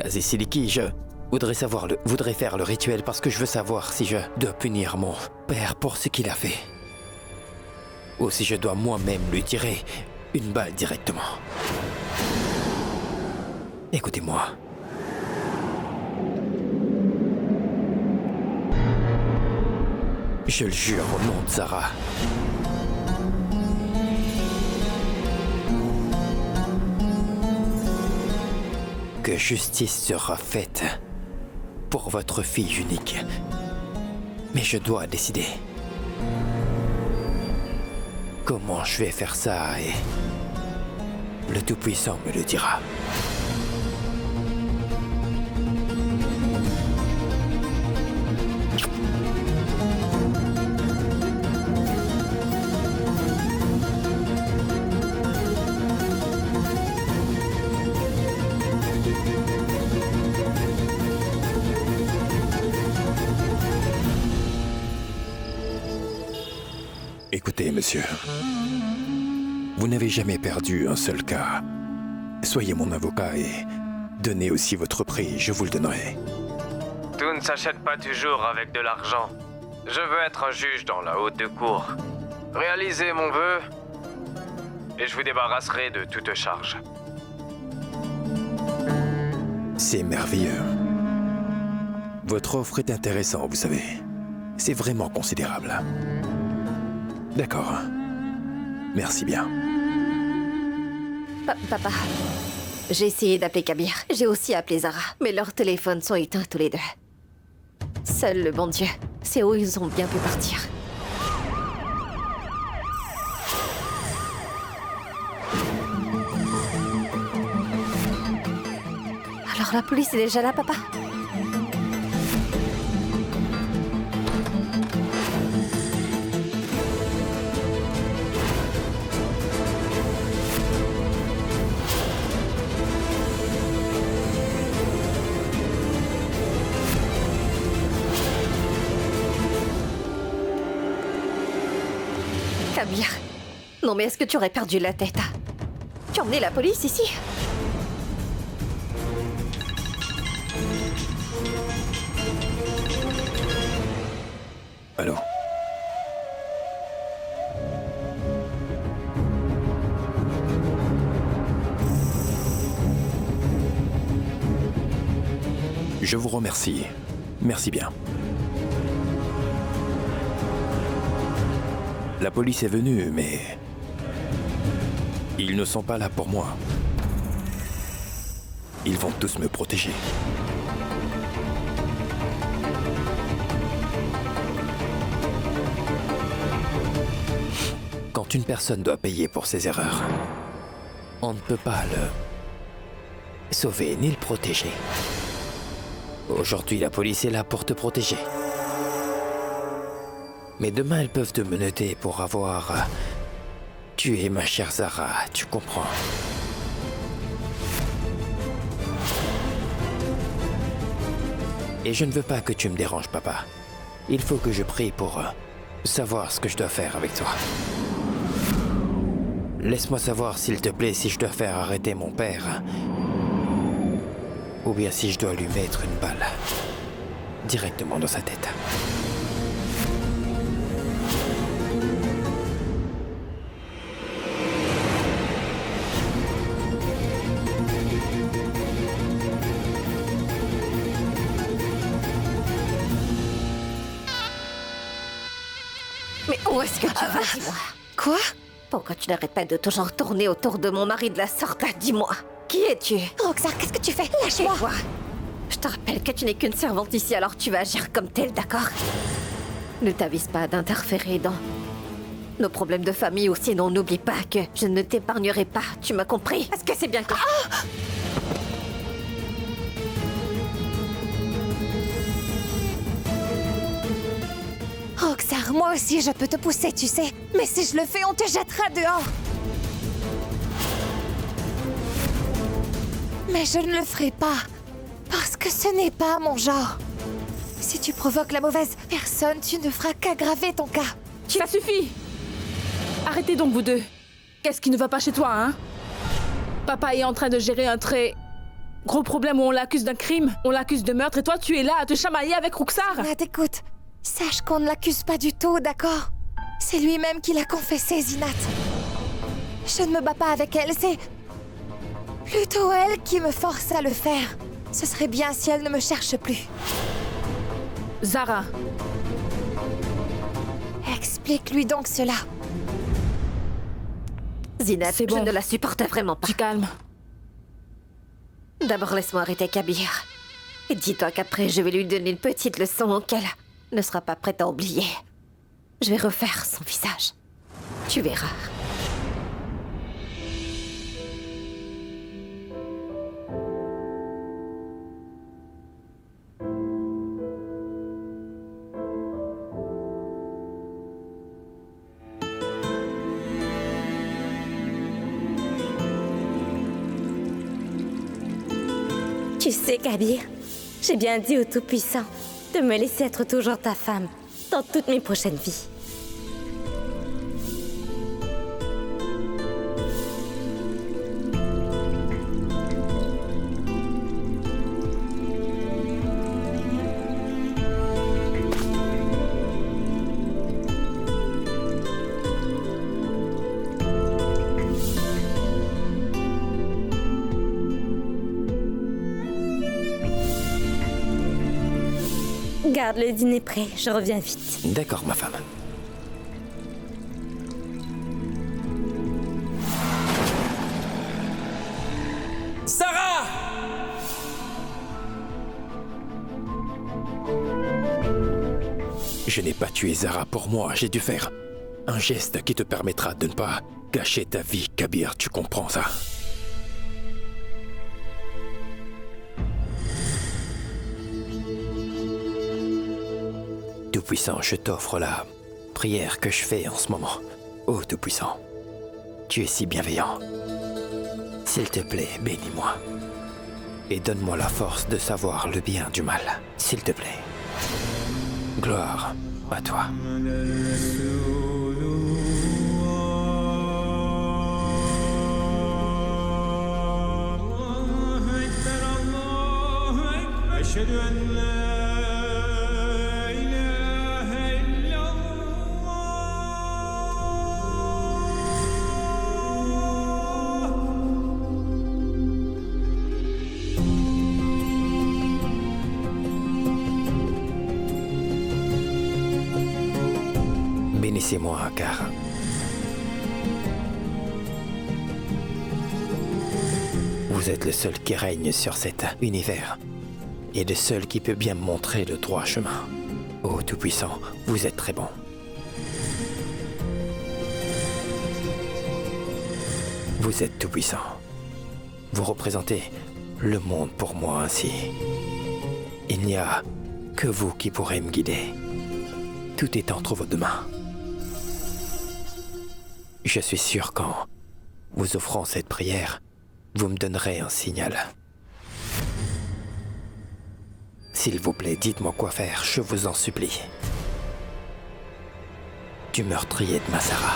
Vas-y, Siliki, je voudrais faire le rituel parce que je veux savoir si je dois punir mon père pour ce qu'il a fait. Ou si je dois moi-même lui tirer une balle directement. Écoutez-moi. Je le jure au nom de Zara. Que justice sera faite pour votre fille unique. Mais je dois décider. Comment je vais faire ça et le Tout-Puissant me le dira. Écoutez, monsieur. Vous n'avez jamais perdu un seul cas. Soyez mon avocat et donnez aussi votre prix, je vous le donnerai. Tout ne s'achète pas toujours avec de l'argent. Je veux être un juge dans la haute cour. Réalisez mon vœu et je vous débarrasserai de toute charge. C'est merveilleux. Votre offre est intéressante, vous savez. C'est vraiment considérable. D'accord. Merci bien. Papa, j'ai essayé d'appeler Kabir. J'ai aussi appelé Zara. Mais leurs téléphones sont éteints tous les deux. Seul le bon Dieu sait où ils ont bien pu partir. Alors la police est déjà là, papa? Kabir. Non mais est-ce que tu aurais perdu la tête? Tu as emmené la police ici? Allô? Je vous remercie. Merci bien. La police est venue, mais ils ne sont pas là pour moi. Ils vont tous me protéger. Quand une personne doit payer pour ses erreurs, on ne peut pas le sauver ni le protéger. Aujourd'hui, la police est là pour te protéger. Mais demain, elles peuvent te menotter pour avoir tué ma chère Zara, tu comprends? Et je ne veux pas que tu me déranges, papa. Il faut que je prie pour savoir ce que je dois faire avec toi. Laisse-moi savoir, s'il te plaît, si je dois faire arrêter mon père. Ou bien si je dois lui mettre une balle directement dans sa tête. Mais où est-ce que tu vas, dis-moi? Quoi? Pourquoi tu n'arrêtes pas de toujours tourner autour de mon mari de la sorte? Dis-moi, qui es-tu? Roxar, qu'est-ce que tu fais? Lâche-moi! Tais-toi. Je te rappelle que tu n'es qu'une servante ici, alors tu vas agir comme telle, d'accord? Ne t'avise pas d'interférer dans nos problèmes de famille, ou sinon n'oublie pas que je ne t'épargnerai pas, tu m'as compris? Est-ce que c'est bien clair? Roxar, moi aussi je peux te pousser, tu sais. Mais si je le fais, on te jettera dehors. Mais je ne le ferai pas. Parce que ce n'est pas mon genre. Si tu provoques la mauvaise personne, tu ne feras qu'aggraver ton cas. Ça suffit! Arrêtez donc, vous deux. Qu'est-ce qui ne va pas chez toi, hein? Papa est en train de gérer un très Gros problème où on l'accuse d'un crime, on l'accuse de meurtre et toi tu es là à te chamailler avec Ruxar. Zinat, écoute. Sache qu'on ne l'accuse pas du tout, d'accord? C'est lui-même qui l'a confessé, Zinat. Je ne me bats pas avec elle, c'est plutôt elle qui me force à le faire. Ce serait bien si elle ne me cherche plus. Zara, Explique-lui donc cela. Zinat, C'est bon. je ne la supporte vraiment pas. tu calmes. D'abord, laisse-moi arrêter Kabir. Et dis-toi qu'après, je vais lui donner une petite leçon qu'elle ne sera pas prête à oublier. Je vais refaire son visage. Tu verras. Tu sais, Kabir, j'ai bien dit au Tout-Puissant de me laisser être toujours ta femme dans toutes mes prochaines vies. Garde le dîner prêt, je reviens vite. D'accord, ma femme. Sarah! Je n'ai pas tué Zara pour moi, j'ai dû faire un geste qui te permettra de ne pas gâcher ta vie, Kabir, tu comprends ça? Tout-Puissant, je t'offre la prière que je fais en ce moment. Ô Tout-Puissant, tu es si bienveillant. S'il te plaît, bénis-moi. Et donne-moi la force de savoir le bien du mal, s'il te plaît. Gloire à toi. Bénissez-moi, car vous êtes le seul qui règne sur cet univers et le seul qui peut bien me montrer le droit chemin. Ô Tout-Puissant, vous êtes très bon. Vous êtes Tout-Puissant. Vous représentez le monde pour moi ainsi. Il n'y a que vous qui pourrez me guider. Tout est entre vos deux mains. Je suis sûr qu'en vous offrant cette prière, vous me donnerez un signal. S'il vous plaît, dites-moi quoi faire, je vous en supplie. Du meurtrier de ma Sarah.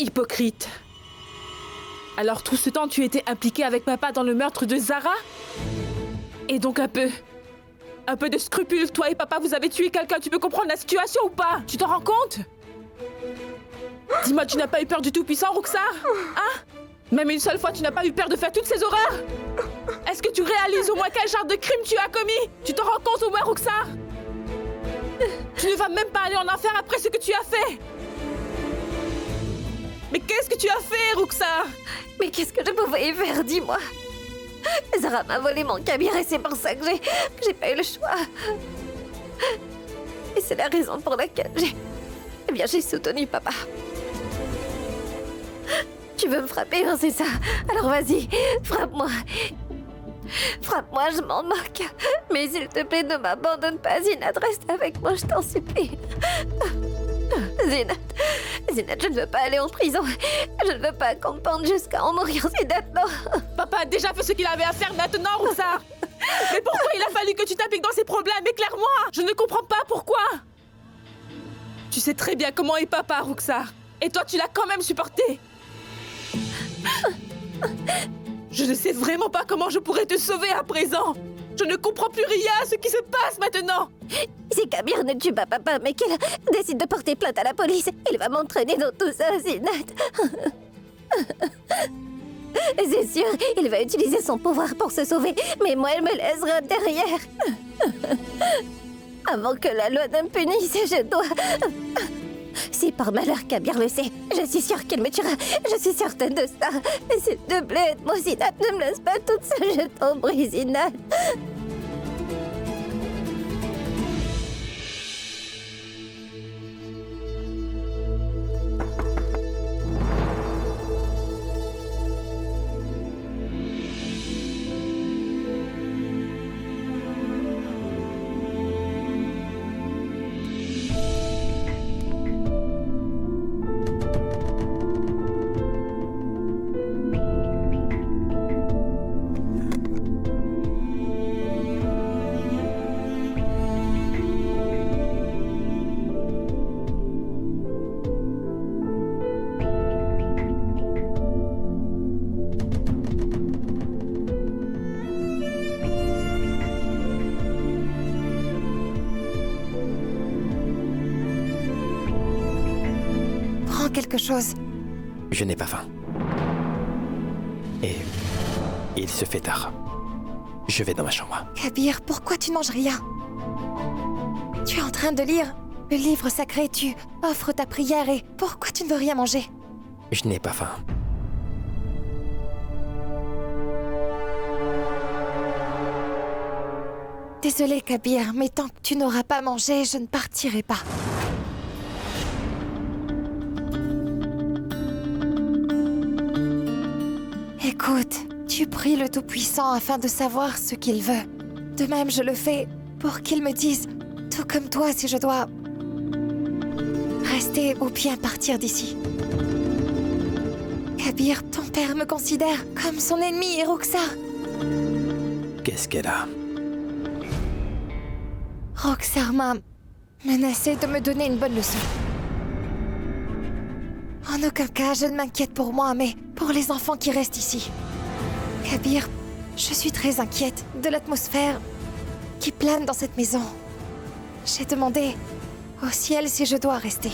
Hypocrite. Alors tout ce temps, tu étais impliqué avec papa dans le meurtre de Zara? Et donc un peu de scrupule, toi et papa, vous avez tué quelqu'un, tu peux comprendre la situation ou pas? Tu t'en rends compte? Dis-moi, tu n'as pas eu peur du Tout-Puissant, Ruxar? Hein? Même une seule fois, tu n'as pas eu peur de faire toutes ces horreurs? Est-ce que tu réalises au moins quel genre de crime tu as commis? Tu t'en rends compte au moins, Ruxar? Tu ne vas même pas aller en enfer après ce que tu as fait! Mais qu'est-ce que tu as fait, Ruxar? Mais qu'est-ce que je pouvais y faire, dis-moi? Zara m'a volé mon Kabir et c'est pour ça que j'ai pas eu le choix. Et c'est la raison pour laquelle j'ai soutenu papa. Tu veux me frapper, hein, c'est ça? Alors vas-y, frappe-moi. Frappe-moi, je m'en moque. Mais s'il te plaît, ne m'abandonne pas, Zinat, reste avec moi, je t'en supplie. Zinat, je ne veux pas aller en prison. Je ne veux pas qu'on me pende jusqu'à en mourir, Zinat, non. Papa a déjà fait ce qu'il avait à faire maintenant, Roxar. Mais pourquoi il a fallu que tu t'appliques dans ces problèmes? Éclaire-moi. Je ne comprends pas pourquoi. Tu sais très bien comment est papa, Roxar. Et toi, tu l'as quand même supporté. Je ne sais vraiment pas comment je pourrais te sauver à présent. Je ne comprends plus rien à ce qui se passe maintenant. Si Kabir ne tue pas papa, mais qu'il décide de porter plainte à la police, il va m'entraîner dans tout ça, Zinat. C'est sûr, il va utiliser son pouvoir pour se sauver, mais moi, il me laissera derrière. Avant que la loi ne me punisse, je dois... Si par malheur Kabir le sait, je suis sûre qu'il me tuera. Je suis certaine de ça. S'il te plaît, aide-moi, Zinat, ne me laisse pas toute seule, je t'en prie, Zinat. Quelque chose. Je n'ai pas faim. Et il se fait tard. Je vais dans ma chambre. Kabir, pourquoi tu ne manges rien? Tu es en train de lire le livre sacré, tu offres ta prière et pourquoi tu ne veux rien manger? Je n'ai pas faim. Désolée, Kabir, mais tant que tu n'auras pas mangé, je ne partirai pas. Écoute, tu pries le Tout-Puissant afin de savoir ce qu'il veut. De même, je le fais pour qu'il me dise, tout comme toi, si je dois rester ou bien partir d'ici. Kabir, ton père me considère comme son ennemi, Roxar. Qu'est-ce qu'elle a? Roxar m'a menacé de me donner une bonne leçon. En aucun cas, je ne m'inquiète pour moi, mais pour les enfants qui restent ici. Kabir, je suis très inquiète de l'atmosphère qui plane dans cette maison. J'ai demandé au ciel si je dois rester.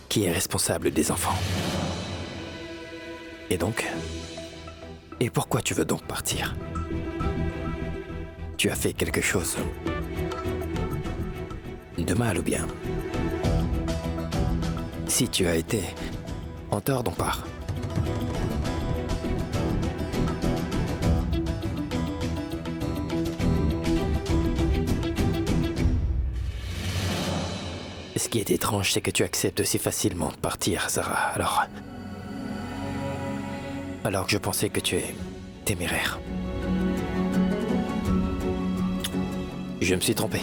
Qui est responsable des enfants? Et donc? Et pourquoi tu veux donc partir? Tu as fait quelque chose de mal ou bien? Si tu as été en tort, donc pars. Ce qui est étrange, c'est que tu acceptes si facilement de partir, Sarah. Alors que je pensais que tu es téméraire. Je me suis trompé.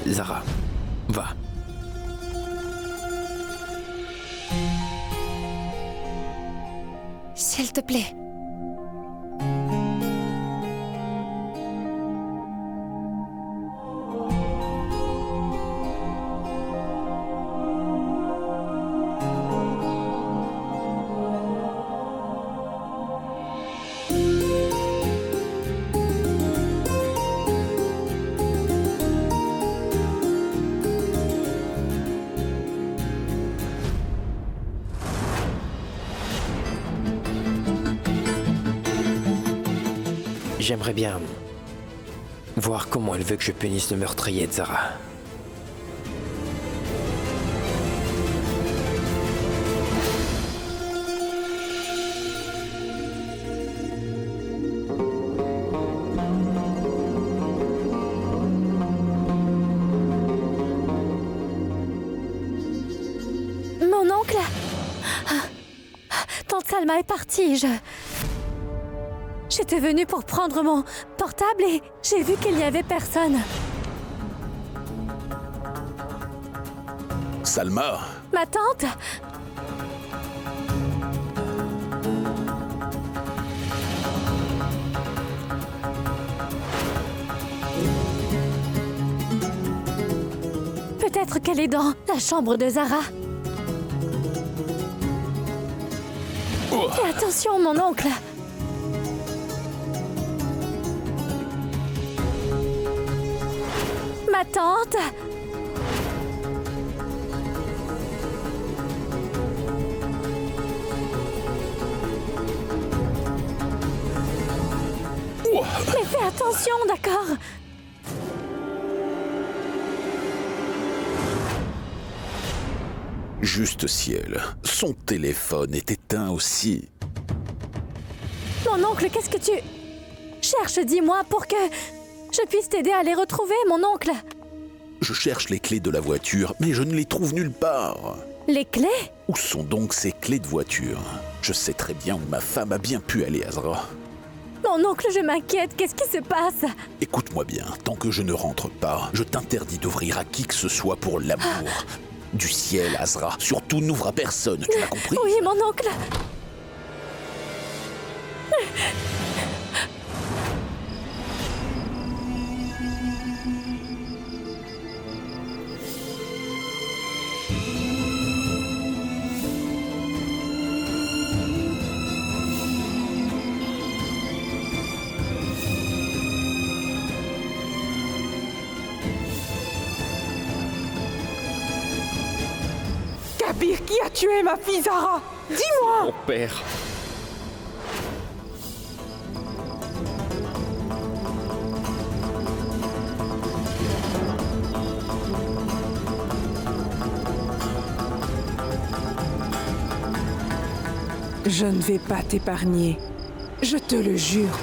Zara, va. S'il te plaît. J'aimerais bien voir comment elle veut que je punisse le meurtrier de Zara. Mon oncle... Tante Salma est partie, J'étais venue pour prendre mon portable et j'ai vu qu'il n'y avait personne. Salma, Ma tante? Peut-être qu'elle est dans la chambre de Zara. Fais attention, mon oncle. Ma tante. Mais fais attention, d'accord? juste ciel, son téléphone est éteint aussi. Mon oncle, qu'est-ce que tu... cherches, dis-moi, pour que je puisse t'aider à les retrouver, mon oncle. Je cherche les clés de la voiture, mais je ne les trouve nulle part. Les clés? Où sont donc ces clés de voiture? Je sais très bien où ma femme a bien pu aller, Azra. Mon oncle, je m'inquiète, qu'est-ce qui se passe? Écoute-moi bien, tant que je ne rentre pas, je t'interdis d'ouvrir à qui que ce soit pour l'amour. Du ciel, Azra, surtout n'ouvre à personne, tu m'as compris? Oui, mon oncle. Kabir, qui a tué ma fille Zara? Dis-moi! Mon père. Je ne vais pas t'épargner. Je te le jure.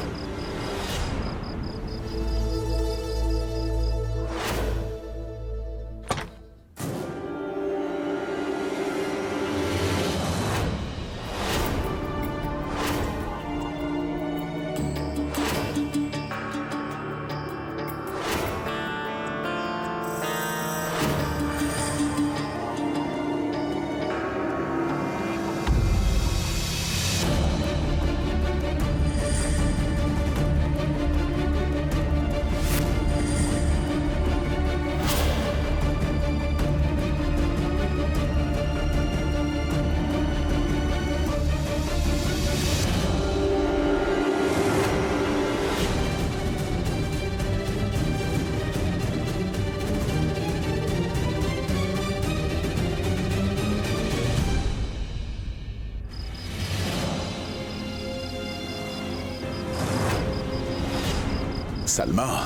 Salma.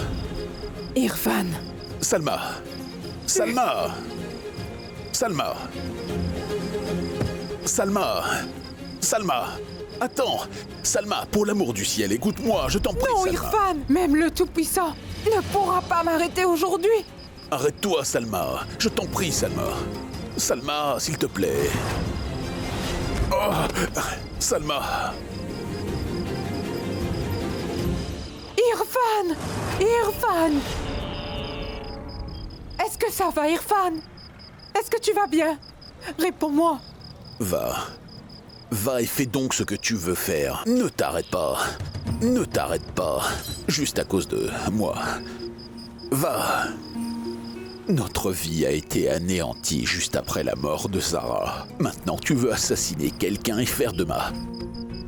Irfan. Salma. Salma. Salma. Salma. Salma. Attends. Salma, pour l'amour du ciel, écoute-moi, je t'en prie, Non, Salma. Irfan, même le Tout-Puissant ne pourra pas m'arrêter aujourd'hui. Arrête-toi, Salma. Je t'en prie, Salma. Salma, s'il te plaît. Oh, Salma. Irfan! Irfan! Est-ce que ça va, Irfan? Est-ce que tu vas bien? Réponds-moi. Va. Va et fais donc ce que tu veux faire. Ne t'arrête pas. Ne t'arrête pas. Juste à cause de moi. Va. Notre vie a été anéantie juste après la mort de Zara. Maintenant, tu veux assassiner quelqu'un et faire de ma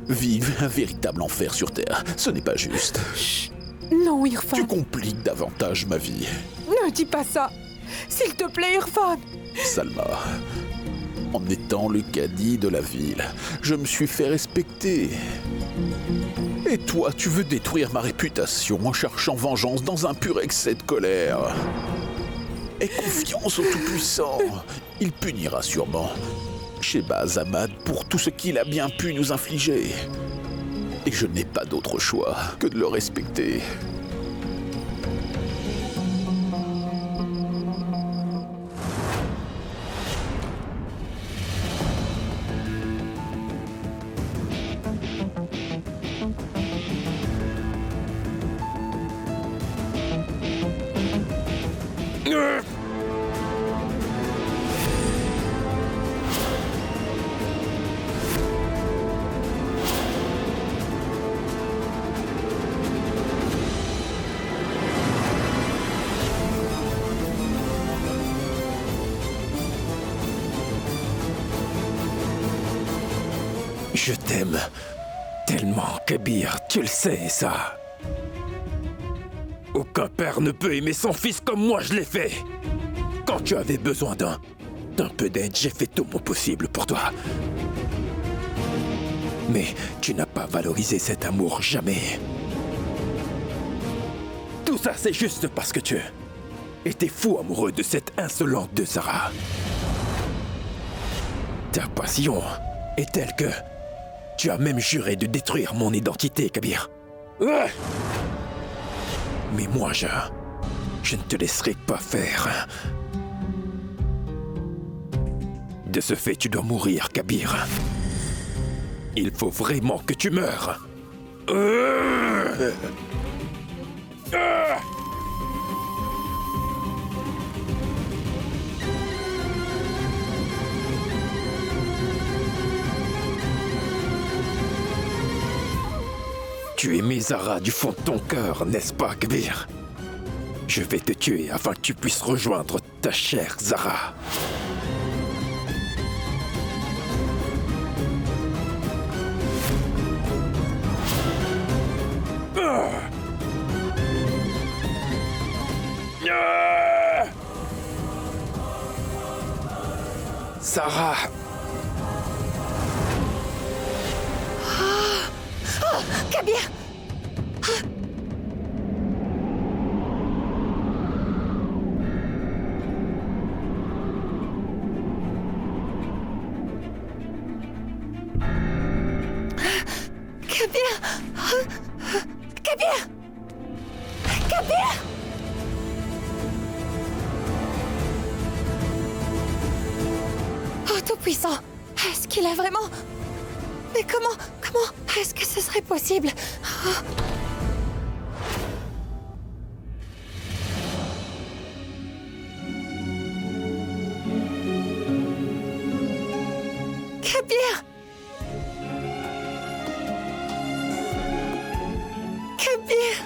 vie un véritable enfer sur Terre. Ce n'est pas juste. Chut. Non, Irfan. Tu compliques davantage ma vie. Ne dis pas ça. S'il te plaît, Irfan. Salma, en étant le cadi de la ville, je me suis fait respecter. Et toi, tu veux détruire ma réputation en cherchant vengeance dans un pur excès de colère. Aie confiance au Tout-Puissant. Il punira sûrement Shehbaz Ahmad pour tout ce qu'il a bien pu nous infliger. Et je n'ai pas d'autre choix que de le respecter. Je t'aime tellement, Kabir, tu le sais, ça. Aucun père ne peut aimer son fils comme moi je l'ai fait. Quand tu avais besoin d'un peu d'aide, j'ai fait tout mon possible pour toi. Mais tu n'as pas valorisé cet amour, jamais. Tout ça, c'est juste parce que tu étais fou amoureux de cette insolente de Zara. Ta passion est telle que tu as même juré de détruire mon identité, Kabir. Mais moi, je ne te laisserai pas faire. De ce fait, tu dois mourir, Kabir. Il faut vraiment que tu meures. Tu aimais Zara du fond de ton cœur, n'est-ce pas, Kabir? Je vais te tuer afin que tu puisses rejoindre ta chère Zara. Zara! Kabir! Kabir! Kabir! Kabir! Oh, Tout-Puissant! Est-ce qu'il a vraiment... Mais comment est-ce que ce serait possible? Kabir! Kabir!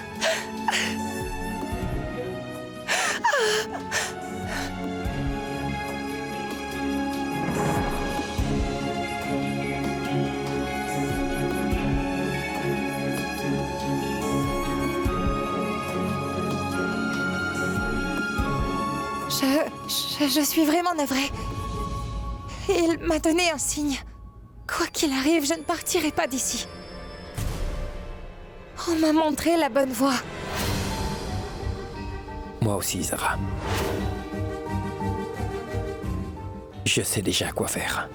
Je suis vraiment navrée. Il m'a donné un signe. Quoi qu'il arrive, je ne partirai pas d'ici. On m'a montré la bonne voie. Moi aussi, Zara. Je sais déjà quoi faire.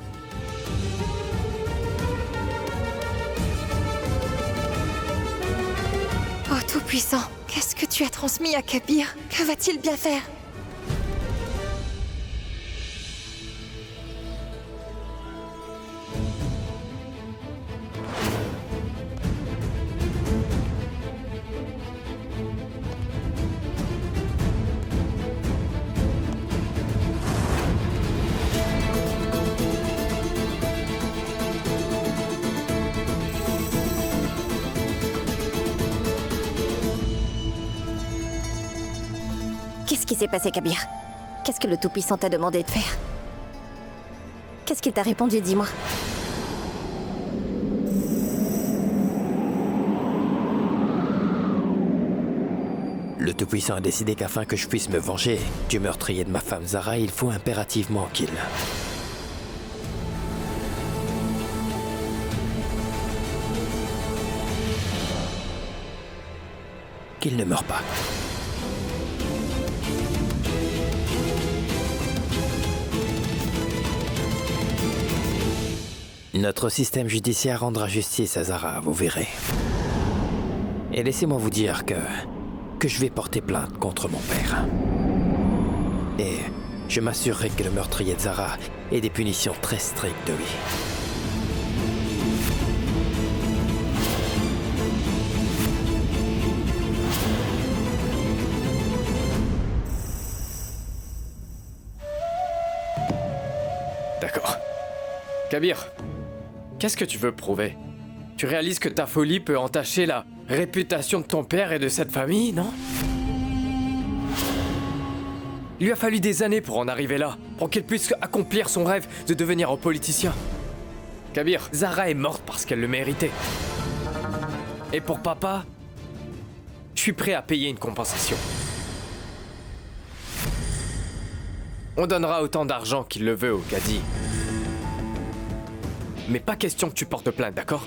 Oh, Tout-Puissant, qu'est-ce que tu as transmis à Kabir? Que va-t-il bien faire? Qu'est-ce qui s'est passé, Kabir? Qu'est-ce que le Tout-Puissant t'a demandé de faire? Qu'est-ce qu'il t'a répondu, dis-moi? Le Tout-Puissant a décidé qu'afin que je puisse me venger du meurtrier de ma femme Zara, il faut impérativement qu'il ne meure pas. Notre système judiciaire rendra justice à Zara, vous verrez. Et laissez-moi vous dire que je vais porter plainte contre mon père. Et je m'assurerai que le meurtrier de Zara ait des punitions très strictes de lui. D'accord. Kabir, qu'est-ce que tu veux prouver? Tu réalises que ta folie peut entacher la réputation de ton père et de cette famille, non? Il lui a fallu des années pour en arriver là, pour qu'il puisse accomplir son rêve de devenir un politicien. Kabir, Zara est morte parce qu'elle le méritait. Et pour papa, je suis prêt à payer une compensation. On donnera autant d'argent qu'il le veut au Cadi. Mais pas question que tu portes plainte, d'accord?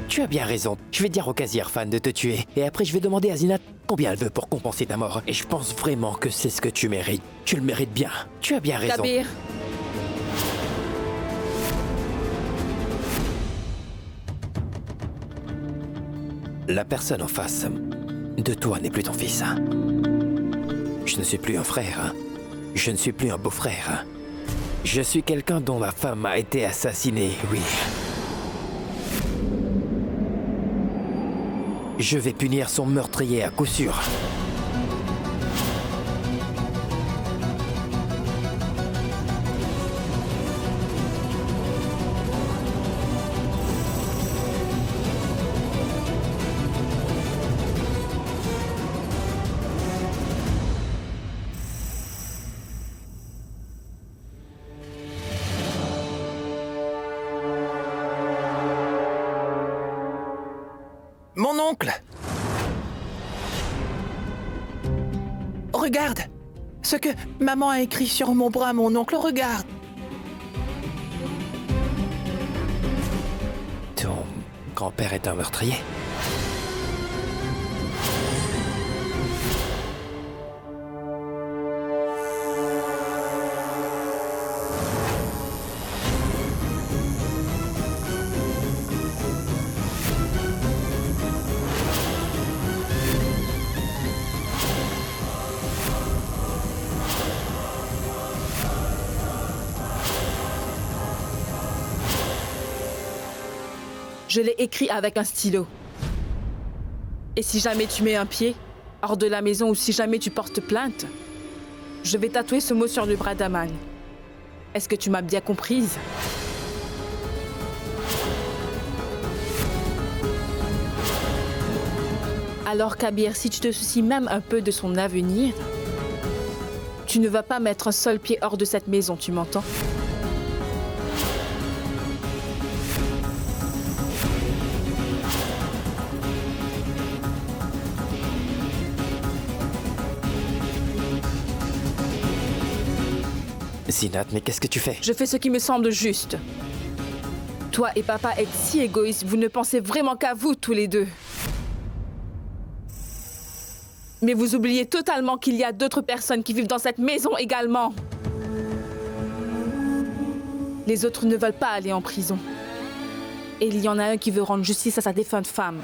Tu as bien raison. Je vais dire au casier fan de te tuer. Et après, je vais demander à Zinat combien elle veut pour compenser ta mort. Et je pense vraiment que c'est ce que tu mérites. Tu le mérites bien. Tu as bien raison. Kabir. La personne en face de toi n'est plus ton fils. Je ne suis plus un frère. Je ne suis plus un beau-frère. Je suis quelqu'un dont la femme a été assassinée, oui. Je vais punir son meurtrier à coup sûr. Mon oncle! Regarde! Ce que maman a écrit sur mon bras, mon oncle, regarde! Ton grand-père est un meurtrier? Je l'ai écrit avec un stylo. Et si jamais tu mets un pied hors de la maison ou si jamais tu portes plainte, je vais tatouer ce mot sur le bras d'Aman. Est-ce que tu m'as bien comprise? Alors Kabir, si tu te soucies même un peu de son avenir, tu ne vas pas mettre un seul pied hors de cette maison, tu m'entends? Zinat, mais qu'est-ce que tu fais? Je fais ce qui me semble juste. Toi et papa êtes si égoïstes, vous ne pensez vraiment qu'à vous tous les deux. Mais vous oubliez totalement qu'il y a d'autres personnes qui vivent dans cette maison également. Les autres ne veulent pas aller en prison. Et il y en a un qui veut rendre justice à sa défunte femme.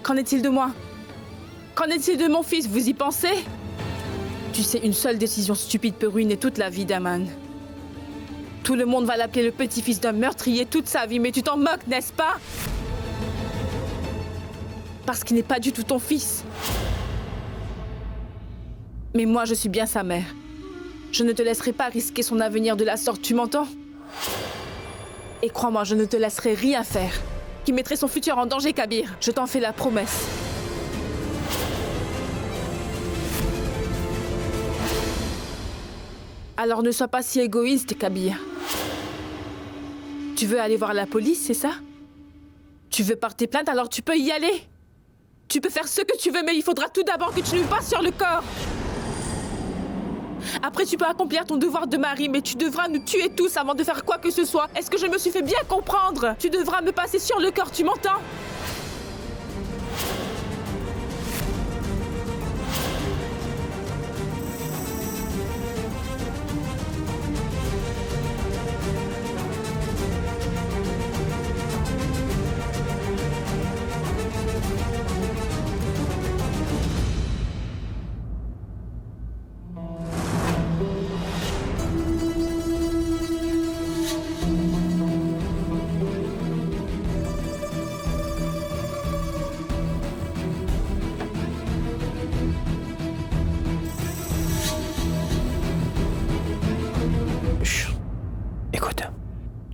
Qu'en est-il de moi? Qu'en est-il de mon fils? Vous y pensez? Tu sais, une seule décision stupide peut ruiner toute la vie d'Aman. Tout le monde va l'appeler le petit-fils d'un meurtrier toute sa vie, mais tu t'en moques, n'est-ce pas? Parce qu'il n'est pas du tout ton fils. Mais moi, je suis bien sa mère. Je ne te laisserai pas risquer son avenir de la sorte, tu m'entends? Et crois-moi, je ne te laisserai rien faire qui mettrait son futur en danger, Kabir. Je t'en fais la promesse. Alors ne sois pas si égoïste, Kabir. Tu veux aller voir la police, c'est ça? Tu veux porter plainte, alors tu peux y aller. Tu peux faire ce que tu veux, mais il faudra tout d'abord que tu nous passes sur le corps. Après, tu peux accomplir ton devoir de mari, mais tu devras nous tuer tous avant de faire quoi que ce soit. Est-ce que je me suis fait bien comprendre? Tu devras me passer sur le corps, tu m'entends?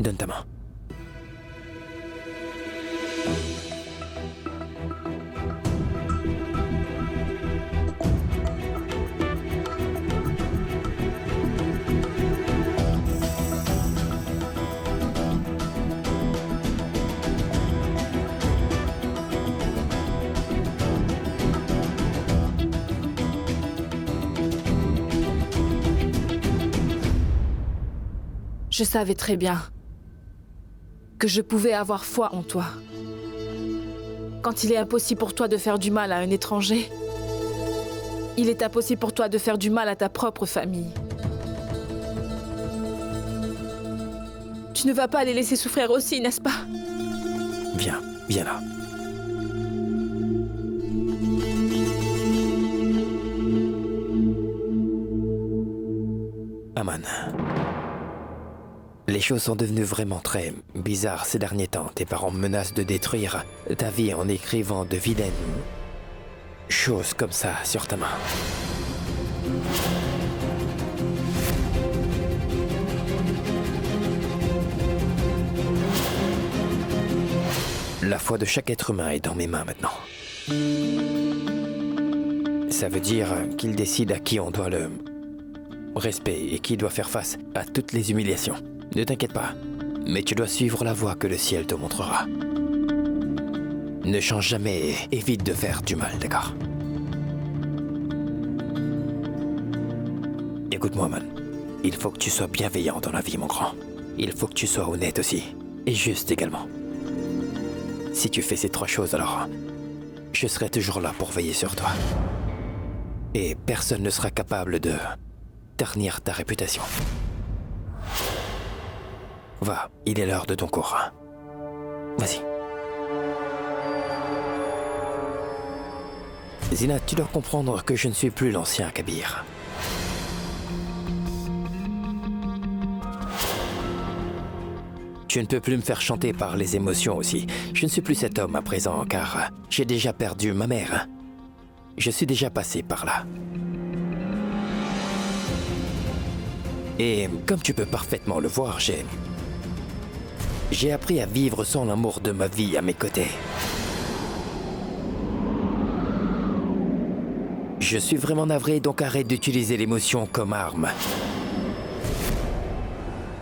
Donne ta main. Je savais très bien que je pouvais avoir foi en toi. Quand il est impossible pour toi de faire du mal à un étranger, il est impossible pour toi de faire du mal à ta propre famille. Tu ne vas pas les laisser souffrir aussi, n'est-ce pas? Viens là. Aman. Les choses sont devenues vraiment très bizarres ces derniers temps. Tes parents menacent de détruire ta vie en écrivant de vilaines choses comme ça sur ta main. La foi de chaque être humain est dans mes mains maintenant. Ça veut dire qu'il décide à qui on doit le respect et qui doit faire face à toutes les humiliations. Ne t'inquiète pas, mais tu dois suivre la voie que le ciel te montrera. Ne change jamais et évite de faire du mal, d'accord? Écoute-moi, man. Il faut que tu sois bienveillant dans la vie, mon grand. Il faut que tu sois honnête aussi. Et juste également. Si tu fais ces 3 choses, alors je serai toujours là pour veiller sur toi. Et personne ne sera capable de ternir ta réputation. Va, il est l'heure de ton cours. Vas-y. Zinat, tu dois comprendre que je ne suis plus l'ancien Kabir. Tu ne peux plus me faire chanter par les émotions aussi. Je ne suis plus cet homme à présent, car j'ai déjà perdu ma mère. Je suis déjà passé par là. Et comme tu peux parfaitement le voir, j'ai appris à vivre sans l'amour de ma vie à mes côtés. Je suis vraiment navré, donc arrête d'utiliser l'émotion comme arme.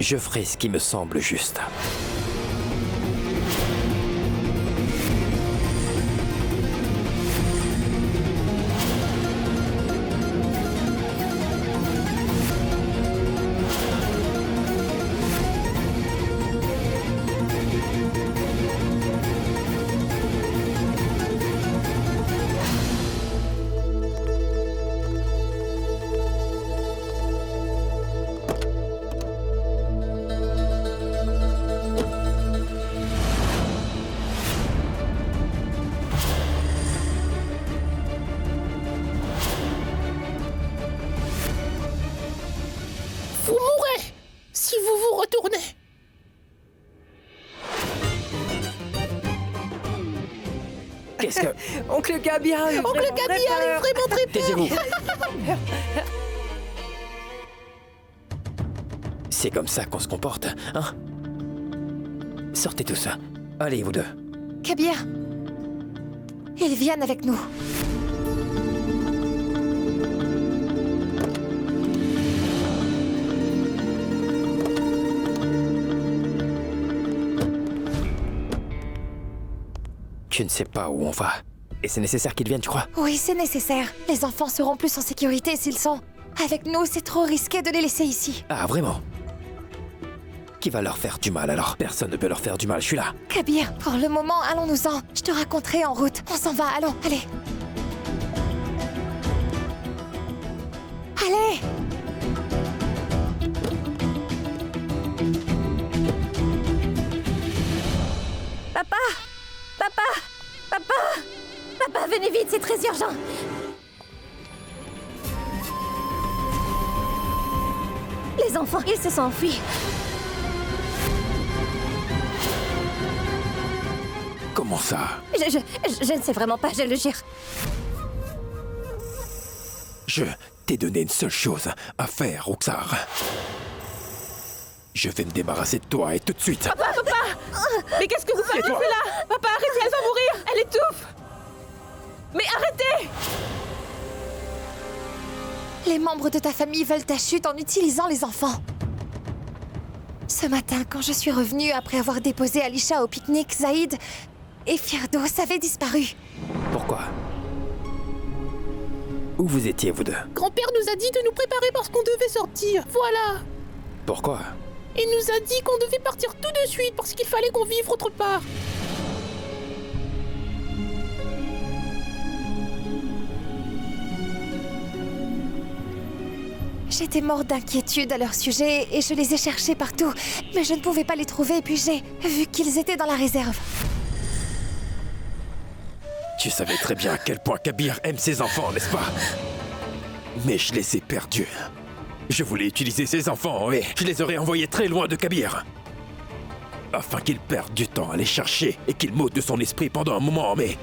Je ferai ce qui me semble juste. Vous mourrez si vous vous retournez. Qu'est-ce que... Oncle Kabir a eu vraiment très peur. Taisez-vous. C'est comme ça qu'on se comporte, hein? Sortez tous. Allez, vous deux. Kabir, ils viennent avec nous. Tu ne sais pas où on va. Et c'est nécessaire qu'ils viennent, tu crois? Oui, c'est nécessaire. Les enfants seront plus en sécurité s'ils sont avec nous. C'est trop risqué de les laisser ici. Ah, vraiment? Qui va leur faire du mal alors? Personne ne peut leur faire du mal, je suis là. Kabir, pour le moment, allons-nous-en. Je te raconterai en route. On s'en va, allons, allez. Allez! Papa! Papa! Papa! Papa, venez vite, c'est très urgent! Les enfants, ils se sont enfuis. Comment ça? Je ne sais vraiment pas, je le jure. Je t'ai donné une seule chose à faire, Roxar. Je vais me débarrasser de toi et tout de suite. Papa! Mais qu'est-ce que vous faites là? Papa, arrêtez, elle va mourir! Elle étouffe! Mais arrêtez! Les membres de ta famille veulent ta chute en utilisant les enfants. Ce matin, quand je suis revenue après avoir déposé Alisha au pique-nique, Zaïd et Firdos avaient disparu. Pourquoi? Où vous étiez, vous deux? Grand-père nous a dit de nous préparer parce qu'on devait sortir. Voilà. Pourquoi? Il nous a dit qu'on devait partir tout de suite parce qu'il fallait qu'on vive autre part. J'étais morte d'inquiétude à leur sujet et je les ai cherchés partout. Mais je ne pouvais pas les trouver puis j'ai vu qu'ils étaient dans la réserve. Tu savais très bien à quel point Kabir aime ses enfants, n'est-ce pas? Mais je les ai perdus. Je voulais utiliser ses enfants et je les aurais envoyés très loin de Kabir. Afin qu'il perde du temps à les chercher et qu'il m'ôte de son esprit pendant un moment, mais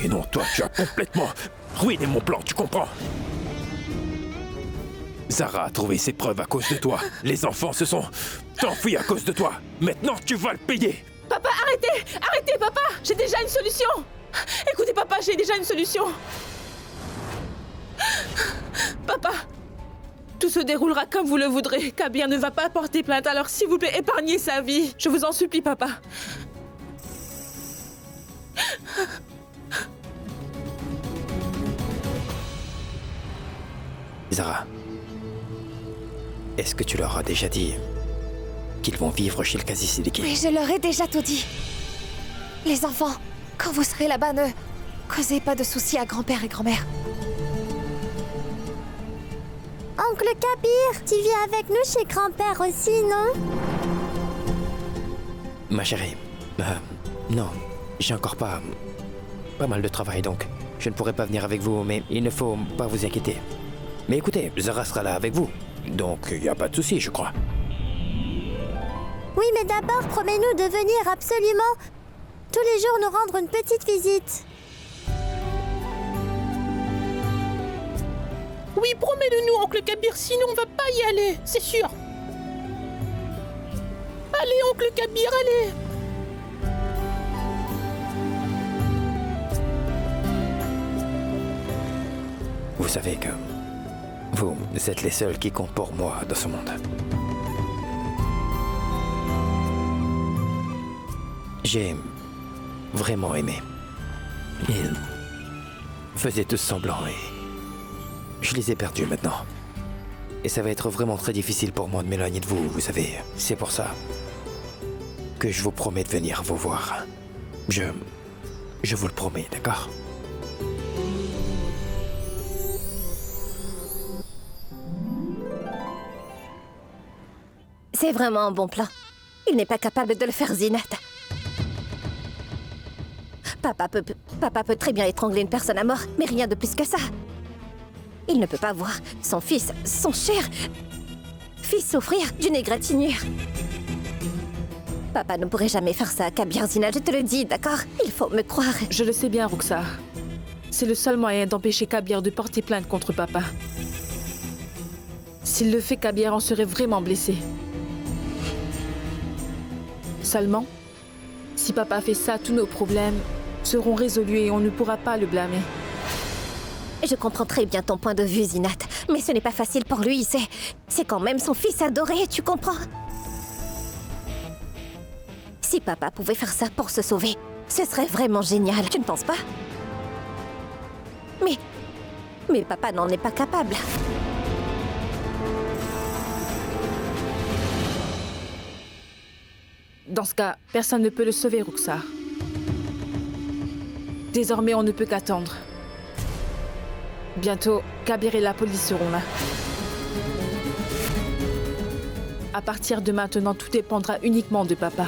non, toi, tu as complètement ruiné mon plan, tu comprends? Zara a trouvé ses preuves à cause de toi. Les enfants se sont enfuis à cause de toi. Maintenant, tu vas le payer. Papa, arrêtez! Arrêtez, papa! J'ai déjà une solution! Écoutez, papa, j'ai déjà une solution! Papa, tout se déroulera comme vous le voudrez. Kabir ne va pas porter plainte, alors s'il vous plaît, épargnez sa vie. Je vous en supplie, papa. Zara, est-ce que tu leur as déjà dit qu'ils vont vivre chez le Qazi Siddiqui? Oui, je leur ai déjà tout dit. Les enfants, quand vous serez là-bas, ne causez pas de soucis à grand-père et grand-mère. Oncle Kabir, tu viens avec nous chez grand-père aussi, non? Ma chérie, non, j'ai encore pas mal de travail, donc je ne pourrai pas venir avec vous, mais il ne faut pas vous inquiéter. Mais écoutez, Zara sera là avec vous, donc il n'y a pas de souci, je crois. Oui, mais d'abord, promets-nous de venir absolument tous les jours nous rendre une petite visite. Oui, promets-le-nous, oncle Kabir, sinon on va pas y aller, c'est sûr. Allez, oncle Kabir, allez. Vous savez que vous êtes les seuls qui comptent pour moi dans ce monde. J'ai vraiment aimé. Ils faisaient tous semblant et je les ai perdus maintenant. Et ça va être vraiment très difficile pour moi de m'éloigner de vous, vous savez. C'est pour ça que je vous promets de venir vous voir. Je vous le promets, d'accord? C'est vraiment un bon plan. Il n'est pas capable de le faire, Zinat. Papa peut très bien étrangler une personne à mort, mais rien de plus que ça. Il ne peut pas voir son fils, son cher fils souffrir d'une égratignure. Papa ne pourrait jamais faire ça à Kabir, Zinat, je te le dis, d'accord? Il faut me croire. Je le sais bien, Roxar. C'est le seul moyen d'empêcher Kabir de porter plainte contre papa. S'il le fait, Kabir en serait vraiment blessé. Seulement, si papa fait ça, tous nos problèmes seront résolus et on ne pourra pas le blâmer. Je comprends très bien ton point de vue, Zinat, mais ce n'est pas facile pour lui, c'est quand même son fils adoré, tu comprends? Si papa pouvait faire ça pour se sauver, ce serait vraiment génial, tu ne penses pas? Mais papa n'en est pas capable. Dans ce cas, personne ne peut le sauver, Roxar. Désormais, on ne peut qu'attendre. Bientôt, Kabir et la police seront là. À partir de maintenant, tout dépendra uniquement de papa.